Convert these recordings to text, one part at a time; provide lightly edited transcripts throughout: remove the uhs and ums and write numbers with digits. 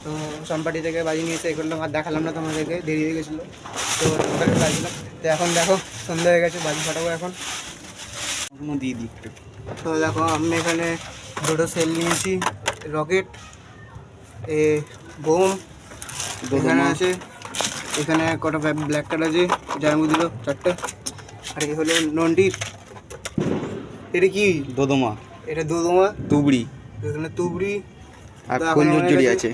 তো সম্পাটি থেকে বাজি নিয়ে এসে এ করলাম, আর দেখালাম না তোমাদেরকে, দেরি হয়ে গেছিলো। তো বাজলাম, তো এখন দেখো সন্ধ্যা হয়ে গেছে, বাজি ফাটাবো এখন। দিয়ে দিই একটু। তো দেখো আমি এখানে দুটো সেল নিয়েছি, রকেট, এ বোম এখানে আছে, এখানে কটা ব্ল্যাক কার্ড আছে, জায়মু দিল 4টে, আর এই হলো নন্ডির। এটা কি? দোদমা। এটা দোদমা, তুবড়ি, এখানে তুবড়ি আর ফুলঝুরি আছে।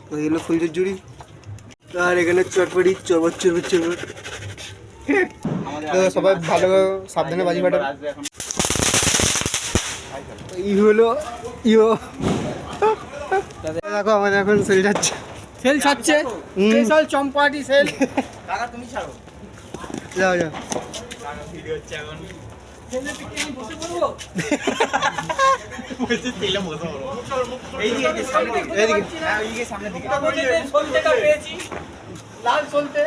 তো এগুলো ফুলঝুরি, আর এখানে চটপটি, চরবট চরবট চরবট। তো সবাই ভালো সাবধানে বাজি ফাটাবে। ই হলো ইও, দেখো আমাদের এখন সেল যাচ্ছে, সেল ছাড়ছে, স্পেশাল চম্পাটি সেল। কাকা তুমি ছাড়ো, যাও যাও। ভিডিও হচ্ছে এখন, সেলে পিকে আমি বসে পড়বো, বসে তেলে বসে পড়বো। এই দিকে সামনে দিকে, এইদিকে, হ্যাঁ এইদিকে সামনে দিকে। সলতেটা পেয়েছি, লাল সলতে,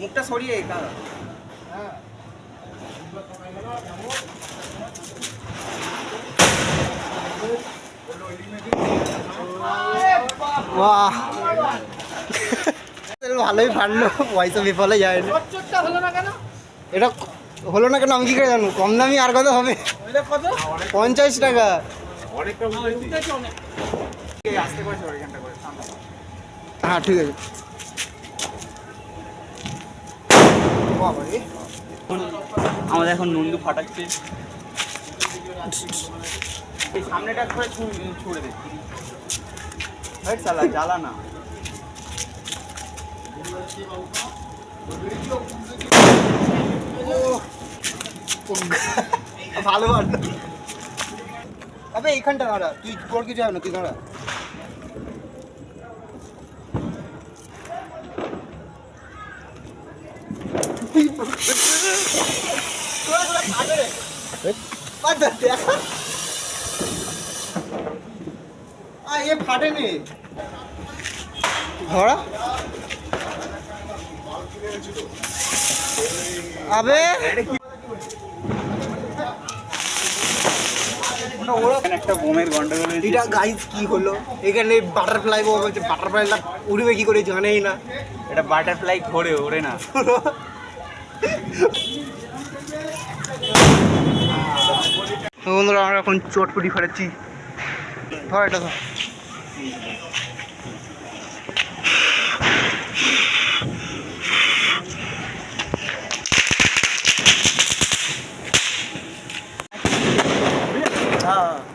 মুখটা সরিয়ে কাকা। হ্যাঁ বাহ, ভালোই ফাটলো, পয়সা বিফলে যায়নি। এটা হলো না কেন আমি কি করে জানবো? কম দামি আর কত হবে? 50 টাকা। হ্যাঁ ঠিক আছে। আমাদের এখন নন্দু ফাটাচ্ছে, এই সামনেটা করে ছুড়ে দে, ভাই শালা জ্বালা না। ভালো ফাটলো। আবে এইখানটা দাঁড়া, তুই তোর কিছু হবে না, তুই দাঁড়া। এ ফাটেনি ধরা। আবে একটা বোমের গন্ডগোল। এটা গাইস কি হলো? এখানে বাটারফ্লাই বলছে, বাটারফ্লাইটা উড়বে কি করে জানেই না। এটা বাটারফ্লাই ঘোরে, ওড়ে না। বন্ধুরা আমরা এখন চটপটি ফাটাচ্ছি, ধর এটা ধর।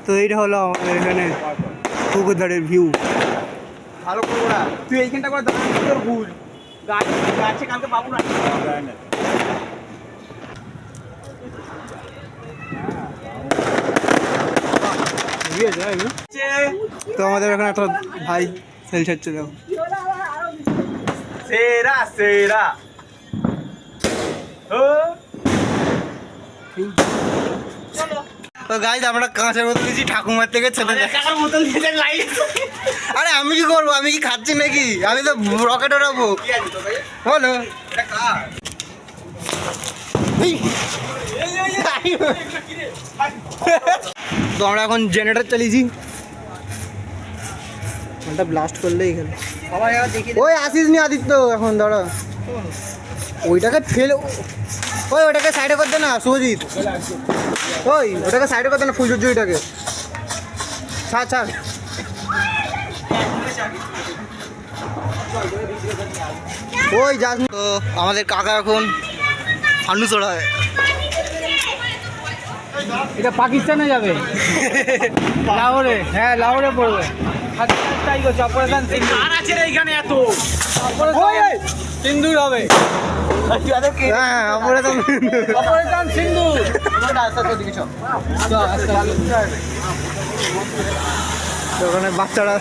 তো এইটা হলো আমাদের এখানে পুকুরধারের ভিউ। ভালো করবো না, তুই এইখানটা করে দাঁড়ানো তোর ভুল। গাছে কালকে পাবো না। তো আমাদের এখানে একটা ভাই সেল ছাড়ছে, দেখো সেরা সেরা। তো গাইজ আমরা কাঁচের বোতল দিয়েছি ঠাকুমার থেকে ছেলে। বোতল দিয়ে লাইট। আরে আমি কি করবো? আমি কি খাচ্ছি নাকি? আমি তো রকেট ওড়াবো। বলো তো আমরা এখন জেনারেটর চালিয়েছি, ওটা ব্লাস্ট করলে এখানে ওই আসিস নি আদিত্য এখন দাঁড়া, ওইটাকে ফেলে, ওই ওটাকে সাইডে করতে না শুভজিৎ, ওই ওটাকে সাইডে করতে না ফুলঝুরিটাকে ছাড় ছাড়। ওই যাস। তো আমাদের কাকা এখন ফান্ডু চড়ায়। এটা পাকিস্তানে যাবে, লাহোরে। হ্যাঁ লাহোরে পড়বে। অপারেশন সিন্দুর আছে এইখানে, এত সিন্দুর হবে। হ্যাঁ অপারেশন সিন্দুর। ওখানে বাচ্চারা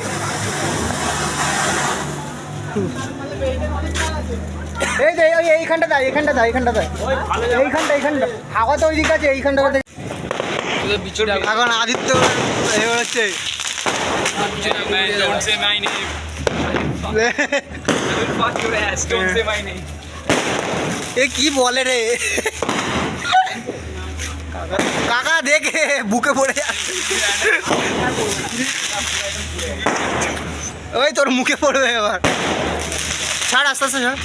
এই যে এইখানটা দেয়, এইখানটা দেয়, এইখানটা দেয়, এইখানটা হাওয়া তো ওই দিক আছে, এইখানটা এখন আদিত্য হচ্ছে এ কি বলে রে? কাকা দেখে বুকে পড়ে যাচ্ছে ওই তোর মুখে পড়বে এবার ছাড় আস্তে আস্তে ছাড়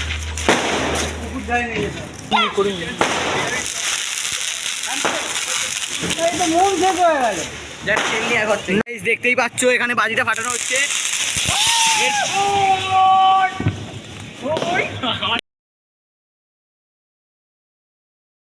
দেখতেই পাচ্ছ এখানে বাজিটা ফাটানো হচ্ছে